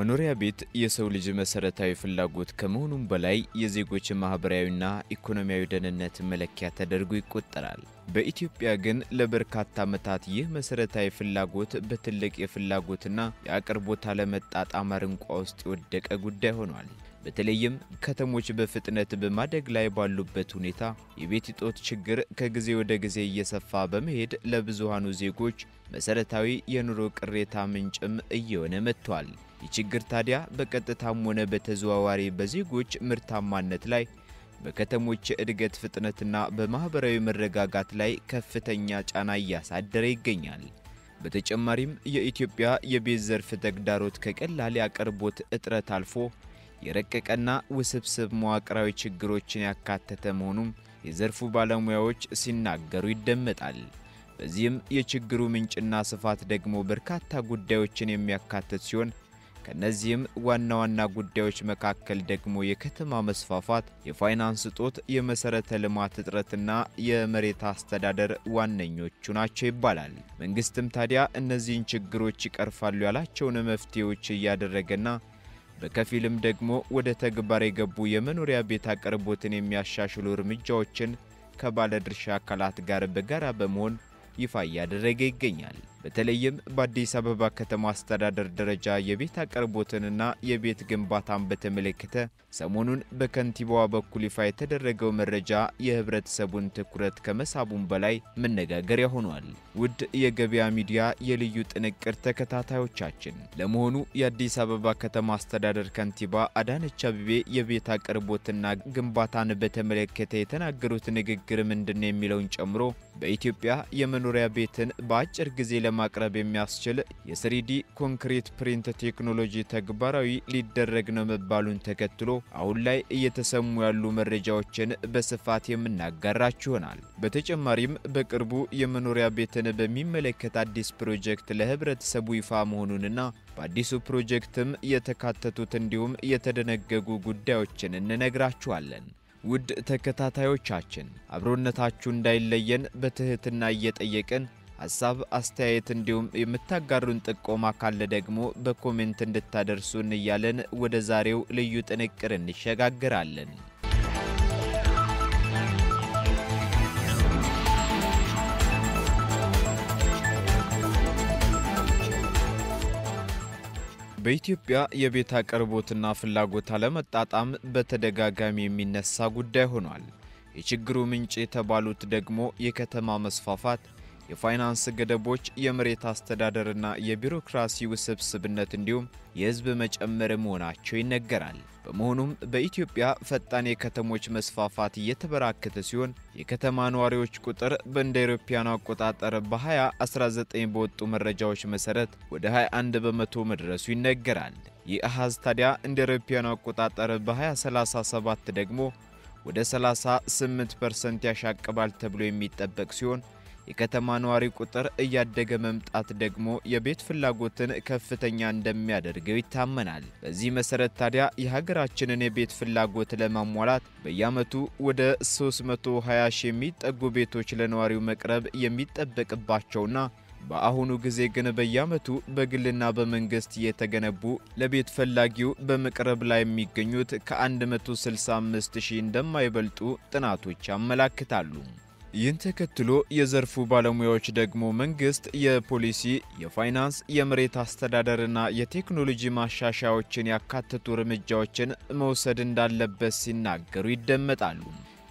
መኖሪያ ቤት የሰው ልጅ መሰረታዊ ፍላጎት ከመሆኑም በላይ የዜጎች ማህበራዊና ኢኮኖሚያዊ ደህንነት መለኪያ ተደርጎ ይቆጠራል። በኢትዮጵያ ግን ለበርካታ ዓመታት ይህ መሰረታዊ ፍላጎት በትልቅ የፍላጎትና የአቅርቦት አለመጣጣም አረንቋ ውስጥ የወደቀ ጉዳይ ሆኗል። በተለይም ከተሞች በፍጥነት በማደግ ላይ ባሉበት ሁኔታ የቤት እጦት ችግር ከጊዜ ወደ ጊዜ እየሰፋ በመሄድ ለብዙሃኑ ዜጎች መሰረታዊ የኑሮ ቅሬታ ምንጭም እየሆነ መጥቷል። ይህ ችግር ታዲያ በቀጥታም ሆነ በተዘዋዋሪ በዜጎች ምርታማነት ላይ በከተሞች እድገት ፍጥነትና በማህበራዊ መረጋጋት ላይ ከፍተኛ ጫና እያሳደረ ይገኛል። በተጨማሪም የኢትዮጵያ የቤት ዘርፍ ተግዳሮት ከቀላል አቅርቦት እጥረት አልፎ የረቀቀና ውስብስብ መዋቅራዊ ችግሮችን ያካተተ መሆኑን የዘርፉ ባለሙያዎች ሲናገሩ ይደመጣል። በዚህም የችግሩ ምንጭና ስፋት ደግሞ በርካታ ጉዳዮችን የሚያካትት ሲሆን ከነዚህም ዋና ዋና ጉዳዮች መካከል ደግሞ የከተማ መስፋፋት፣ የፋይናንስ እጦት፣ የመሰረተ ልማት እጥረትና የመሬት አስተዳደር ዋነኞቹ ናቸው ይባላል። መንግስትም ታዲያ እነዚህን ችግሮች ይቀርፋሉ ያላቸውን መፍትሄዎች እያደረገና በከፊልም ደግሞ ወደ ተግባር የገቡ የመኖሪያ ቤት አቅርቦትን የሚያሻሽሉ እርምጃዎችን ከባለድርሻ አካላት ጋር በጋራ በመሆን ይፋ ያደረገ ይገኛል። በተለይም በአዲስ አበባ ከተማ አስተዳደር ደረጃ የቤት አቅርቦትንና የቤት ግንባታን በተመለከተ ሰሞኑን በከንቲባዋ በኩል ይፋ የተደረገው መረጃ የህብረተሰቡን ትኩረት ከመሳቡም በላይ መነጋገሪያ ሆኗል። ውድ የገበያ ሚዲያ የልዩ ጥንቅር ተከታታዮቻችን፣ ለመሆኑ የአዲስ አበባ ከተማ አስተዳደር ከንቲባ አዳነች አቤቤ የቤት አቅርቦትና ግንባታን በተመለከተ የተናገሩት ንግግር ምንድነው የሚለውን ጨምሮ በኢትዮጵያ የመኖሪያ ቤትን በአጭር ጊዜ ለማቅረብ የሚያስችል የ3D ኮንክሪት ፕሪንት ቴክኖሎጂ ተግባራዊ ሊደረግ ነው መባሉን ተከትሎ አሁን ላይ እየተሰሙ ያሉ መረጃዎችን በስፋት የምናጋራችሁ ይሆናል። በተጨማሪም በቅርቡ የመኖሪያ ቤትን በሚመለከት አዲስ ፕሮጀክት ለህብረተሰቡ ይፋ መሆኑንና በአዲሱ ፕሮጀክትም የተካተቱት እንዲሁም የተደነገጉ ጉዳዮችን እንነግራችኋለን። ውድ ተከታታዮቻችን አብሮነታችሁ እንዳይለየን በትህትና እየጠየቅን ሐሳብ አስተያየት እንዲሁም የምታጋሩን ጥቆማ ካለ ደግሞ በኮሜንት እንድታደርሱን እያለን ወደ ዛሬው ልዩ ጥንቅር እንሸጋግራለን። በኢትዮጵያ የቤት አቅርቦትና ፍላጎት አለመጣጣም በተደጋጋሚ የሚነሳ ጉዳይ ሆኗል። የችግሩ ምንጭ የተባሉት ደግሞ የከተማ መስፋፋት፣ የፋይናንስ ገደቦች፣ የመሬት አስተዳደርና የቢሮክራሲ ውስብስብነት እንዲሁም የህዝብ መጨመር መሆናቸው ይነገራል። በመሆኑም በኢትዮጵያ ፈጣን የከተሞች መስፋፋት እየተበራከተ ሲሆን የከተማ ነዋሪዎች ቁጥር በእንደ አውሮፓውያን አቆጣጠር በ2019 በወጡ መረጃዎች መሰረት ወደ 21 በመቶ መድረሱ ይነገራል። ይህ አሃዝ ታዲያ እንደ አውሮፓውያን አቆጣጠር በ2037 ደግሞ ወደ 38% ያሻቅባል ተብሎ የሚጠበቅ ሲሆን የከተማ ነዋሪ ቁጥር እያደገ መምጣት ደግሞ የቤት ፍላጎትን ከፍተኛ እንደሚያደርገው ይታመናል። በዚህ መሰረት ታዲያ የሀገራችንን የቤት ፍላጎት ለማሟላት በየዓመቱ ወደ 320 ሺህ የሚጠጉ ቤቶች ለነዋሪው መቅረብ የሚጠበቅባቸውና በአሁኑ ጊዜ ግን በየዓመቱ በግልና በመንግስት የተገነቡ ለቤት ፈላጊው በመቅረብ ላይ የሚገኙት ከ165 ሺህ እንደማይበልጡ ጥናቶች ያመለክታሉ። ይህን ተከትሎ የዘርፉ ባለሙያዎች ደግሞ መንግስት የፖሊሲ፣ የፋይናንስ፣ የመሬት አስተዳደርና የቴክኖሎጂ ማሻሻያዎችን ያካተቱ እርምጃዎችን መውሰድ እንዳለበት ሲናገሩ ይደመጣሉ።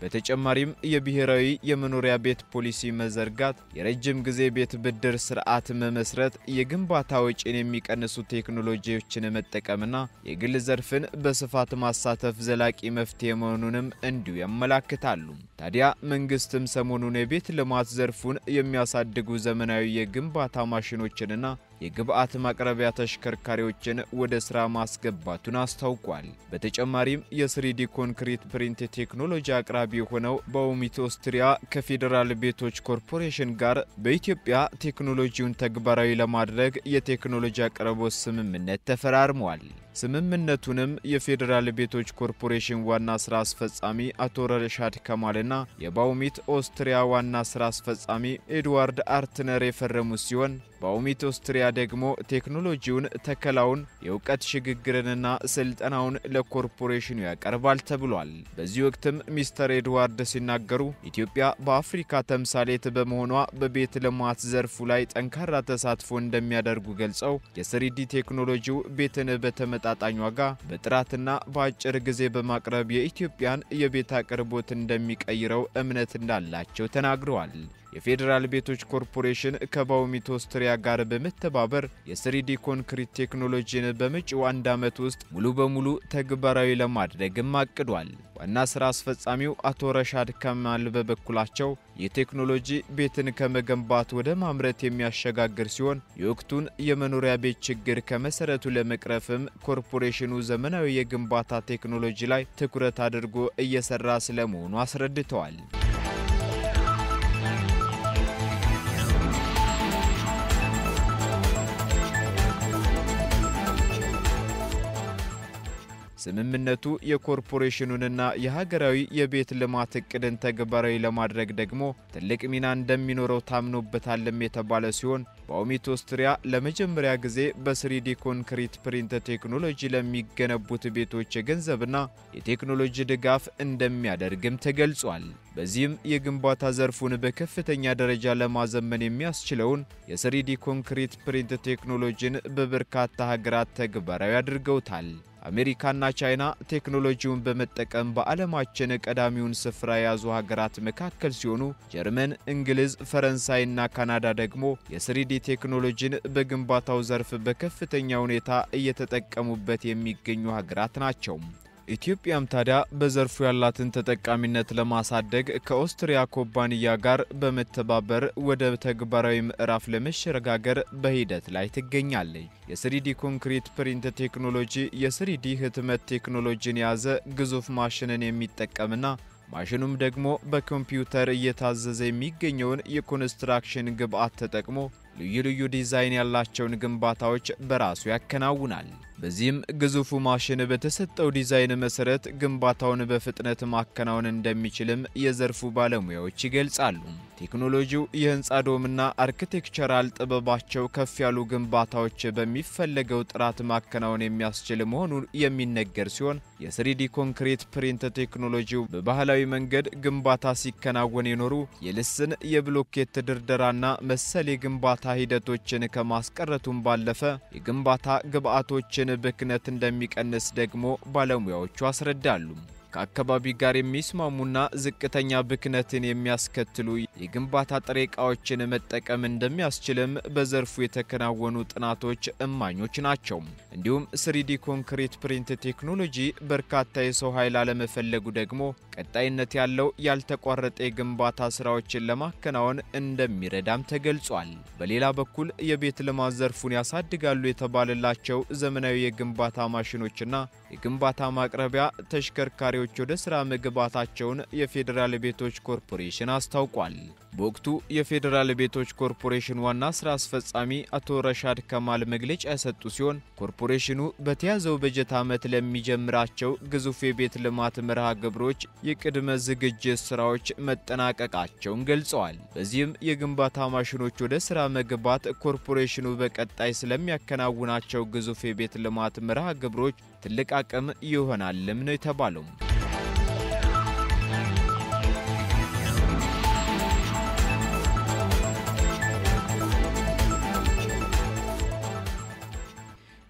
በተጨማሪም የብሔራዊ የመኖሪያ ቤት ፖሊሲ መዘርጋት፣ የረጅም ጊዜ ቤት ብድር ስርዓት መመስረት፣ የግንባታ ወጪን የሚቀንሱ ቴክኖሎጂዎችን መጠቀምና የግል ዘርፍን በስፋት ማሳተፍ ዘላቂ መፍትሄ መሆኑንም እንዲሁ ያመለክታሉ። ታዲያ መንግስትም ሰሞኑን የቤት ልማት ዘርፉን የሚያሳድጉ ዘመናዊ የግንባታ ማሽኖችንና የግብአት ማቅረቢያ ተሽከርካሪዎችን ወደ ስራ ማስገባቱን አስታውቋል። በተጨማሪም የ3D ኮንክሪት ፕሪንት ቴክኖሎጂ አቅራቢ ሆነው በኦሚት ኦስትሪያ ከፌደራል ቤቶች ኮርፖሬሽን ጋር በኢትዮጵያ ቴክኖሎጂውን ተግባራዊ ለማድረግ የቴክኖሎጂ አቅርቦት ስምምነት ተፈራርመዋል። ስምምነቱንም የፌዴራል ቤቶች ኮርፖሬሽን ዋና ስራ አስፈጻሚ አቶ ረሻድ ከማልና የባውሚት ኦስትሪያ ዋና ስራ አስፈጻሚ ኤድዋርድ አርትነር የፈረሙ ሲሆን ባውሚት ኦስትሪያ ደግሞ ቴክኖሎጂውን፣ ተከላውን፣ የእውቀት ሽግግርንና ስልጠናውን ለኮርፖሬሽኑ ያቀርባል ተብሏል። በዚህ ወቅትም ሚስተር ኤድዋርድ ሲናገሩ ኢትዮጵያ በአፍሪካ ተምሳሌት በመሆኗ በቤት ልማት ዘርፉ ላይ ጠንካራ ተሳትፎ እንደሚያደርጉ ገልጸው የስሪዲ ቴክኖሎጂው ቤትን በተመጣጣኝ ዋጋ በጥራትና በአጭር ጊዜ በማቅረብ የኢትዮጵያን የቤት አቅርቦት እንደሚቀይረው እምነት እንዳላቸው ተናግረዋል። የፌዴራል ቤቶች ኮርፖሬሽን ከባውሚት ኦስትሪያ ጋር በመተባበር የስሪዲ ኮንክሪት ቴክኖሎጂን በመጪው 1 ዓመት ውስጥ ሙሉ በሙሉ ተግባራዊ ለማድረግም አቅዷል። ዋና ስራ አስፈጻሚው አቶ ረሻድ ከማል በበኩላቸው የቴክኖሎጂ ቤትን ከመገንባት ወደ ማምረት የሚያሸጋግር ሲሆን የወቅቱን የመኖሪያ ቤት ችግር ከመሰረቱ ለመቅረፍም ኮርፖሬሽኑ ዘመናዊ የግንባታ ቴክኖሎጂ ላይ ትኩረት አድርጎ እየሰራ ስለመሆኑ አስረድተዋል። ስምምነቱ የኮርፖሬሽኑንና የሀገራዊ የቤት ልማት እቅድን ተግባራዊ ለማድረግ ደግሞ ትልቅ ሚና እንደሚኖረው ታምኖበታልም የተባለ ሲሆን ባውሚት ኦስትሪያ ለመጀመሪያ ጊዜ በስሪዲ ኮንክሪት ፕሪንት ቴክኖሎጂ ለሚገነቡት ቤቶች የገንዘብና የቴክኖሎጂ ድጋፍ እንደሚያደርግም ተገልጿል። በዚህም የግንባታ ዘርፉን በከፍተኛ ደረጃ ለማዘመን የሚያስችለውን የስሪዲ ኮንክሪት ፕሪንት ቴክኖሎጂን በበርካታ ሀገራት ተግባራዊ አድርገውታል። አሜሪካና ቻይና ቴክኖሎጂውን በመጠቀም በዓለማችን ቀዳሚውን ስፍራ የያዙ ሀገራት መካከል ሲሆኑ ጀርመን፣ እንግሊዝ፣ ፈረንሳይና ካናዳ ደግሞ የስሪዲ ቴክኖሎጂን በግንባታው ዘርፍ በከፍተኛ ሁኔታ እየተጠቀሙበት የሚገኙ ሀገራት ናቸው። ኢትዮጵያም ታዲያ በዘርፉ ያላትን ተጠቃሚነት ለማሳደግ ከኦስትሪያ ኩባንያ ጋር በመተባበር ወደ ተግባራዊ ምዕራፍ ለመሸጋገር በሂደት ላይ ትገኛለች። የስሪዲ ኮንክሪት ፕሪንት ቴክኖሎጂ የስሪዲ ህትመት ቴክኖሎጂን የያዘ ግዙፍ ማሽንን የሚጠቀምና ማሽኑም ደግሞ በኮምፒውተር እየታዘዘ የሚገኘውን የኮንስትራክሽን ግብዓት ተጠቅሞ ልዩ ልዩ ዲዛይን ያላቸውን ግንባታዎች በራሱ ያከናውናል። በዚህም ግዙፉ ማሽን በተሰጠው ዲዛይን መሰረት ግንባታውን በፍጥነት ማከናወን እንደሚችልም የዘርፉ ባለሙያዎች ይገልጻሉ። ቴክኖሎጂው የህንጻ ዶምና አርኪቴክቸራል ጥበባቸው ከፍ ያሉ ግንባታዎች በሚፈለገው ጥራት ማከናወን የሚያስችል መሆኑ የሚነገር ሲሆን የስሪዲ ኮንክሪት ፕሪንት ቴክኖሎጂው በባህላዊ መንገድ ግንባታ ሲከናወን የኖሩ የልስን የብሎኬት ድርደራና መሰል የግንባታ ሂደቶችን ከማስቀረቱም ባለፈ የግንባታ ግብዓቶችን ብክነት እንደሚቀንስ ደግሞ ባለሙያዎቹ አስረዳሉ። ከአካባቢ ጋር የሚስማሙና ዝቅተኛ ብክነትን የሚያስከትሉ የግንባታ ጥሬ ዕቃዎችን መጠቀም እንደሚያስችልም በዘርፉ የተከናወኑ ጥናቶች እማኞች ናቸው። እንዲሁም ስሪዲ ኮንክሪት ፕሪንት ቴክኖሎጂ በርካታ የሰው ኃይል አለመፈለጉ ደግሞ ቀጣይነት ያለው ያልተቋረጠ የግንባታ ስራዎችን ለማከናወን እንደሚረዳም ተገልጿል። በሌላ በኩል የቤት ልማት ዘርፉን ያሳድጋሉ የተባለላቸው ዘመናዊ የግንባታ ማሽኖችና የግንባታ ማቅረቢያ ተሽከርካሪዎች ወደ ስራ መግባታቸውን የፌዴራል ቤቶች ኮርፖሬሽን አስታውቋል። በወቅቱ የፌዴራል ቤቶች ኮርፖሬሽን ዋና ስራ አስፈጻሚ አቶ ረሻድ ከማል መግለጫ የሰጡ ሲሆን ኮርፖሬሽኑ በተያዘው በጀት ዓመት ለሚጀምራቸው ግዙፍ የቤት ልማት መርሃ ግብሮች የቅድመ ዝግጅት ስራዎች መጠናቀቃቸውን ገልጸዋል። በዚህም የግንባታ ማሽኖች ወደ ስራ መግባት ኮርፖሬሽኑ በቀጣይ ስለሚያከናውናቸው ግዙፍ የቤት ልማት መርሃ ግብሮች ትልቅ አቅም ይሆናልም ነው የተባለው።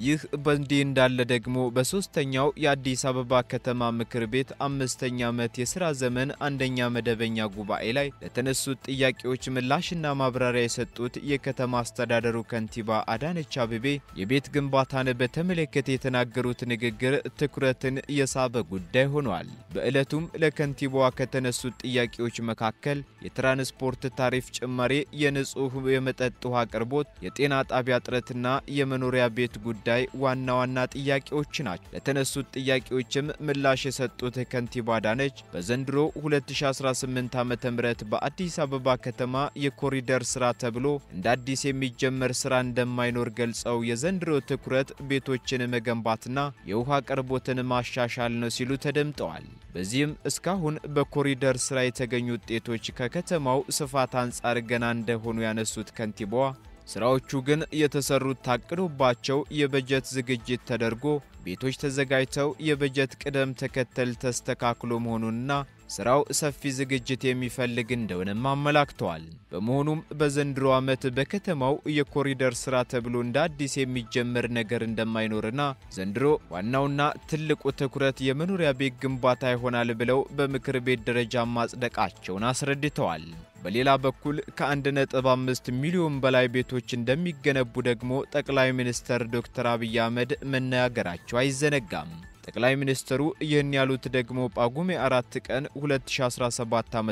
ይህ በእንዲህ እንዳለ ደግሞ በሶስተኛው የአዲስ አበባ ከተማ ምክር ቤት 5ኛ ዓመት የሥራ ዘመን አንደኛ መደበኛ ጉባኤ ላይ ለተነሱት ጥያቄዎች ምላሽና ማብራሪያ የሰጡት የከተማ አስተዳደሩ ከንቲባ አዳነች አቤቤ የቤት ግንባታን በተመለከተ የተናገሩት ንግግር ትኩረትን የሳበ ጉዳይ ሆኗል። በዕለቱም ለከንቲባዋ ከተነሱት ጥያቄዎች መካከል የትራንስፖርት ታሪፍ ጭማሪ፣ የንጹህ የመጠጥ ውሃ አቅርቦት፣ የጤና ጣቢያ እጥረትና የመኖሪያ ቤት ጉዳይ ጉዳይ ዋና ዋና ጥያቄዎች ናቸው። ለተነሱት ጥያቄዎችም ምላሽ የሰጡት ከንቲባ አዳነች በዘንድሮ 2018 ዓ.ም በአዲስ አበባ ከተማ የኮሪደር ስራ ተብሎ እንደ አዲስ የሚጀመር ስራ እንደማይኖር ገልጸው የዘንድሮ ትኩረት ቤቶችን መገንባትና የውሃ አቅርቦትን ማሻሻል ነው ሲሉ ተደምጠዋል። በዚህም እስካሁን በኮሪደር ስራ የተገኙ ውጤቶች ከከተማው ስፋት አንጻር ገና እንደሆኑ ያነሱት ከንቲባዋ ስራዎቹ ግን የተሰሩት ታቅዶባቸው የበጀት ዝግጅት ተደርጎ ቤቶች ተዘጋጅተው የበጀት ቅደም ተከተል ተስተካክሎ መሆኑንና ስራው ሰፊ ዝግጅት የሚፈልግ እንደሆነም አመላክተዋል። በመሆኑም በዘንድሮ ዓመት በከተማው የኮሪደር ስራ ተብሎ እንደ አዲስ የሚጀመር ነገር እንደማይኖርና ዘንድሮ ዋናውና ትልቁ ትኩረት የመኖሪያ ቤት ግንባታ ይሆናል ብለው በምክር ቤት ደረጃ ማጽደቃቸውን አስረድተዋል። በሌላ በኩል ከ1.5 ሚሊዮን በላይ ቤቶች እንደሚገነቡ ደግሞ ጠቅላይ ሚኒስትር ዶክተር አብይ አህመድ መናገራቸው አይዘነጋም። ጠቅላይ ሚኒስትሩ ይህን ያሉት ደግሞ ጳጉሜ 4 ቀን 2017 ዓ.ም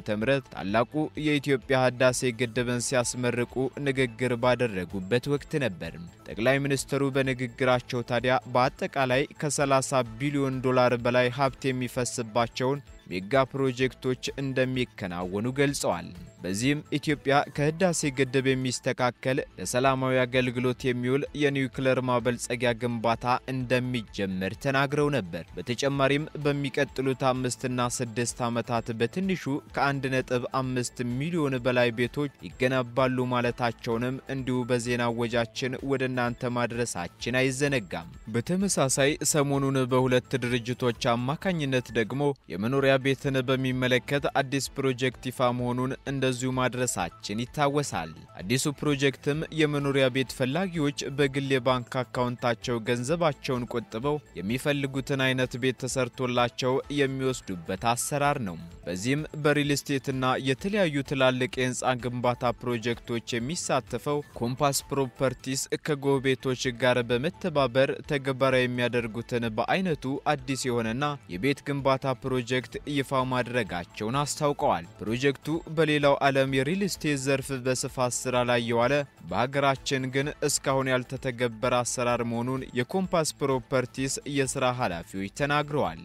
ታላቁ የኢትዮጵያ ህዳሴ ግድብን ሲያስመርቁ ንግግር ባደረጉበት ወቅት ነበር። ጠቅላይ ሚኒስትሩ በንግግራቸው ታዲያ በአጠቃላይ ከ30 ቢሊዮን ዶላር በላይ ሀብት የሚፈስባቸውን ሜጋ ፕሮጀክቶች እንደሚከናወኑ ገልጸዋል። በዚህም ኢትዮጵያ ከህዳሴ ግድብ የሚስተካከል ለሰላማዊ አገልግሎት የሚውል የኒውክሌር ማበልጸጊያ ግንባታ እንደሚጀመር ተናግረው ነበር። በተጨማሪም በሚቀጥሉት 5 እና 6 ዓመታት በትንሹ ከ1.5 ሚሊዮን በላይ ቤቶች ይገነባሉ ማለታቸውንም እንዲሁ በዜና ወጃችን ወደ እናንተ ማድረሳችን አይዘነጋም። በተመሳሳይ ሰሞኑን በሁለት ድርጅቶች አማካኝነት ደግሞ የመኖሪያ ቤትን በሚመለከት አዲስ ፕሮጀክት ይፋ መሆኑን እንደዚሁ ማድረሳችን ይታወሳል። አዲሱ ፕሮጀክትም የመኖሪያ ቤት ፈላጊዎች በግል የባንክ አካውንታቸው ገንዘባቸውን ቆጥበው የሚፈልጉትን አይነት ቤት ተሰርቶላቸው የሚወስዱበት አሰራር ነው። በዚህም በሪል ስቴትና የተለያዩ ትላልቅ የህንፃ ግንባታ ፕሮጀክቶች የሚሳተፈው ኮምፓስ ፕሮፐርቲስ ከጎቤቶች ጋር በመተባበር ተግባራዊ የሚያደርጉትን በአይነቱ አዲስ የሆነና የቤት ግንባታ ፕሮጀክት ይፋ ማድረጋቸውን አስታውቀዋል። ፕሮጀክቱ በሌላው ዓለም የሪል ስቴት ዘርፍ በስፋት ስራ ላይ የዋለ በሀገራችን ግን እስካሁን ያልተተገበረ አሰራር መሆኑን የኮምፓስ ፕሮፐርቲስ የሥራ ኃላፊዎች ተናግረዋል።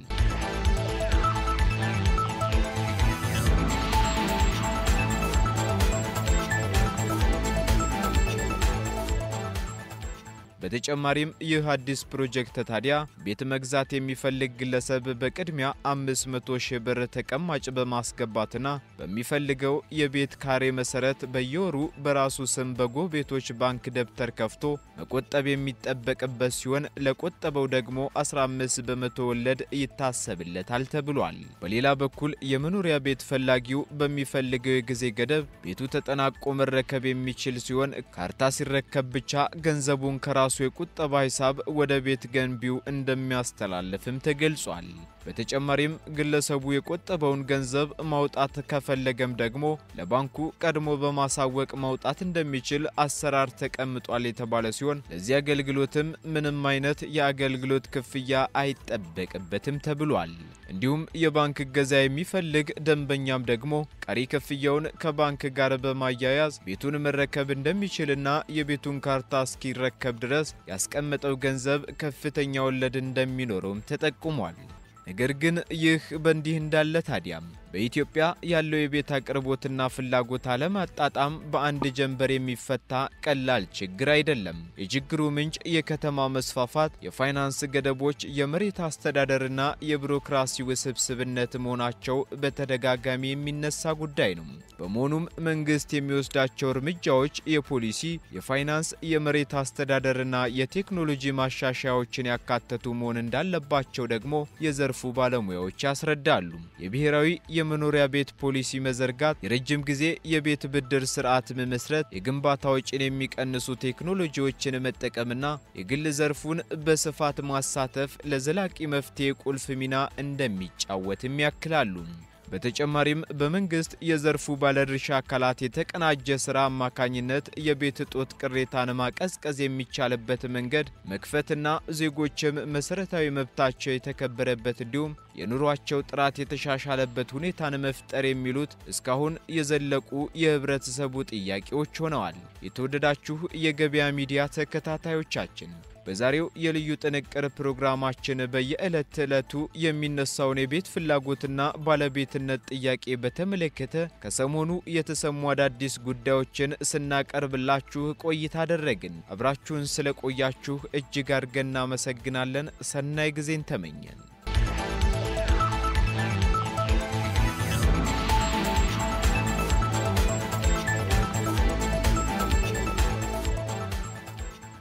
በተጨማሪም ይህ አዲስ ፕሮጀክት ታዲያ ቤት መግዛት የሚፈልግ ግለሰብ በቅድሚያ 500 ሺህ ብር ተቀማጭ በማስገባትና በሚፈልገው የቤት ካሬ መሰረት በየወሩ በራሱ ስም በጎቤቶች ባንክ ደብተር ከፍቶ መቆጠብ የሚጠበቅበት ሲሆን ለቆጠበው ደግሞ 15 በመቶ ወለድ ይታሰብለታል ተብሏል። በሌላ በኩል የመኖሪያ ቤት ፈላጊው በሚፈልገው የጊዜ ገደብ ቤቱ ተጠናቆ መረከብ የሚችል ሲሆን ካርታ ሲረከብ ብቻ ገንዘቡን ከራሱ የቁጠባ ሂሳብ ወደ ቤት ገንቢው እንደሚያስተላልፍም ተገልጿል። በተጨማሪም ግለሰቡ የቆጠበውን ገንዘብ ማውጣት ከፈለገም ደግሞ ለባንኩ ቀድሞ በማሳወቅ ማውጣት እንደሚችል አሰራር ተቀምጧል የተባለ ሲሆን ለዚህ አገልግሎትም ምንም አይነት የአገልግሎት ክፍያ አይጠበቅበትም ተብሏል። እንዲሁም የባንክ እገዛ የሚፈልግ ደንበኛም ደግሞ ቀሪ ክፍያውን ከባንክ ጋር በማያያዝ ቤቱን መረከብ እንደሚችልና የቤቱን ካርታ እስኪረከብ ድረስ ያስቀመጠው ገንዘብ ከፍተኛ ወለድ እንደሚኖረውም ተጠቁሟል። ነገር ግን ይህ በእንዲህ እንዳለ ታዲያም በኢትዮጵያ ያለው የቤት አቅርቦትና ፍላጎት አለማጣጣም በአንድ ጀንበር የሚፈታ ቀላል ችግር አይደለም። የችግሩ ምንጭ የከተማ መስፋፋት፣ የፋይናንስ ገደቦች፣ የመሬት አስተዳደርና የቢሮክራሲ ውስብስብነት መሆናቸው በተደጋጋሚ የሚነሳ ጉዳይ ነው። በመሆኑም መንግስት የሚወስዳቸው እርምጃዎች የፖሊሲ፣ የፋይናንስ፣ የመሬት አስተዳደርና የቴክኖሎጂ ማሻሻያዎችን ያካተቱ መሆን እንዳለባቸው ደግሞ የዘርፉ ባለሙያዎች ያስረዳሉ። የብሔራዊ የመኖሪያ ቤት ፖሊሲ መዘርጋት፣ የረጅም ጊዜ የቤት ብድር ስርዓት መመስረት፣ የግንባታ ወጪን የሚቀንሱ ቴክኖሎጂዎችን መጠቀምና የግል ዘርፉን በስፋት ማሳተፍ ለዘላቂ መፍትሄ ቁልፍ ሚና እንደሚጫወትም ያክላሉ። በተጨማሪም በመንግስት የዘርፉ ባለድርሻ አካላት የተቀናጀ ስራ አማካኝነት የቤት እጦት ቅሬታን ማቀዝቀዝ የሚቻልበት መንገድ መክፈትና ዜጎችም መሰረታዊ መብታቸው የተከበረበት እንዲሁም የኑሯቸው ጥራት የተሻሻለበት ሁኔታን መፍጠር የሚሉት እስካሁን የዘለቁ የህብረተሰቡ ጥያቄዎች ሆነዋል። የተወደዳችሁ የገበያ ሚዲያ ተከታታዮቻችን በዛሬው የልዩ ጥንቅር ፕሮግራማችን በየዕለት ተዕለቱ የሚነሳውን የቤት ፍላጎትና ባለቤትነት ጥያቄ በተመለከተ ከሰሞኑ የተሰሙ አዳዲስ ጉዳዮችን ስናቀርብላችሁ ቆይታ አደረግን። አብራችሁን ስለቆያችሁ እጅግ አድርገን እናመሰግናለን። ሰናይ ጊዜን ተመኘን።